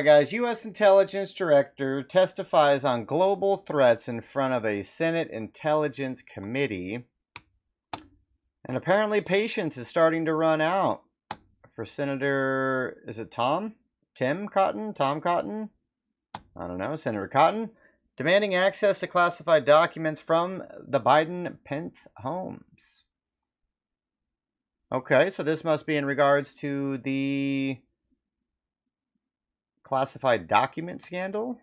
right, guys. U.S. Intelligence Director testifies on global threats in front of a Senate Intelligence Committee. And apparently patience is starting to run out for Senator, is it Tom? Tim Cotton? Tom Cotton? I don't know. Senator Cotton demanding access to classified documents from the Biden-Pence homes. Okay, so this must be in regards to the classified document scandal?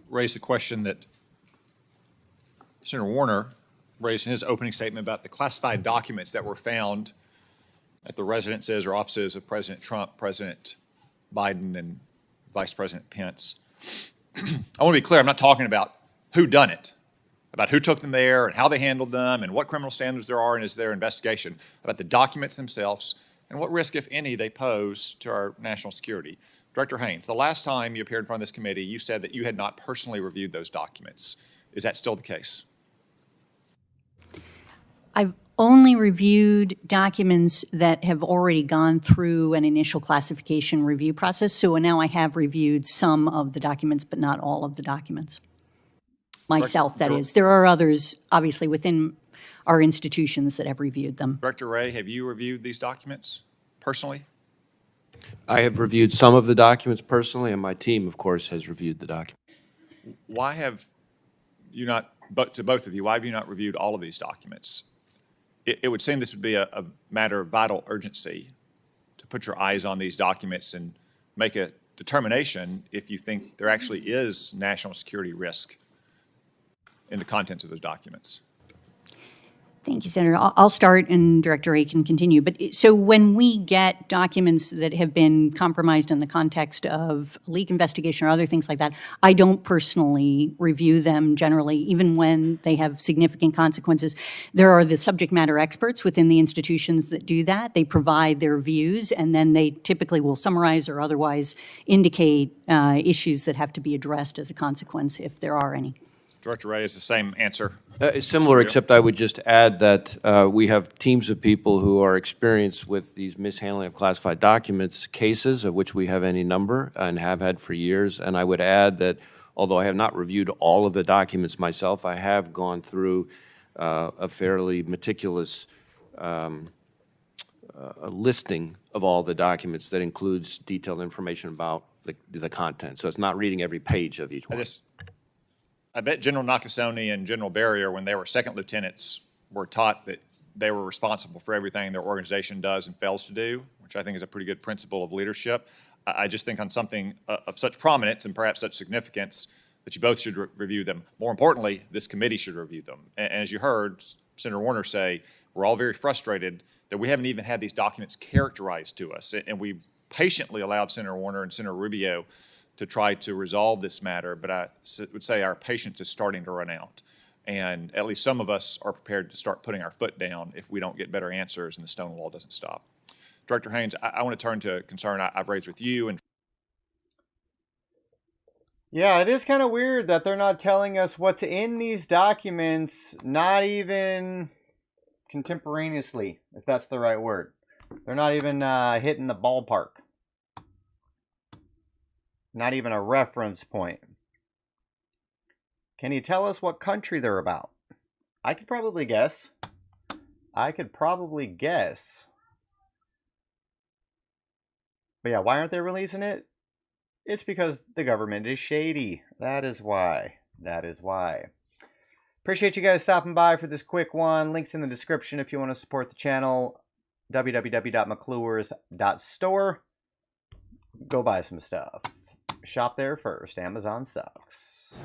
Raise the question that Senator Warner raised in his opening statement about the classified documents that were found at the residences or offices of President Trump, President Biden, and Vice President Pence. I want to be clear, I'm not talking about who done it, about who took them there and how they handled them and what criminal standards there are in their investigation, about the documents themselves and what risk, if any, they pose to our national security. Director Haynes, the last time you appeared in front of this committee, you said that you had not personally reviewed those documents. Is that still the case? I've only reviewed documents that have already gone through an initial classification review process. So now I have reviewed some of the documents, but not all of the documents. Myself, that is. There are others, obviously, within our institutions that have reviewed them. Director Wray, have you reviewed these documents personally? I have reviewed some of the documents personally, and my team, of course, has reviewed the documents. Why have you not, but to both of you, why have you not reviewed all of these documents? It would seem this would be a matter of vital urgency to put your eyes on these documents and make a determination if you think there actually is national security risk in the contents of those documents. Thank you, Senator. I'll start and Director Wray can continue. But so when we get documents that have been compromised in the context of a leak investigation or other things like that, I don't personally review them generally, even when they have significant consequences. There are the subject matter experts within the institutions that do that. They provide their views, and then they typically will summarize or otherwise indicate issues that have to be addressed as a consequence, if there are any. Director Wray is the same answer. Similar, except I would just add that we have teams of people who are experienced with these mishandling of classified documents cases, of which we have any number and have had for years. And I would add that although I have not reviewed all of the documents myself, I have gone through a fairly meticulous a listing of all the documents that includes detailed information about the content. So it's not reading every page of each one. I bet General Nakasone and General Barrier, when they were second lieutenants, were taught that they were responsible for everything their organization does and fails to do, which I think is a pretty good principle of leadership. I just think on something of such prominence and perhaps such significance that you both should review them. More importantly, this committee should review them. And as you heard Senator Warner say, we're all very frustrated that we haven't even had these documents characterized to us. And we patiently allowed Senator Warner and Senator Rubio to try to resolve this matter, but I would say our patience is starting to run out. And at least some of us are prepared to start putting our foot down if we don't get better answers and the Stonewall doesn't stop. Director Haynes, I want to turn to a concern I've raised with you. And yeah, it is kind of weird that they're not telling us what's in these documents, not even contemporaneously, if that's the right word. They're not even hitting the ballpark. Not even a reference point. Can you tell us what country they're about? I could probably guess. But yeah, why aren't they releasing it? It's because the government is shady. That is why. Appreciate you guys stopping by for this quick one. Links in the description if you want to support the channel. www.mcclures.store. Go buy some stuff. Shop there first. Amazon sucks.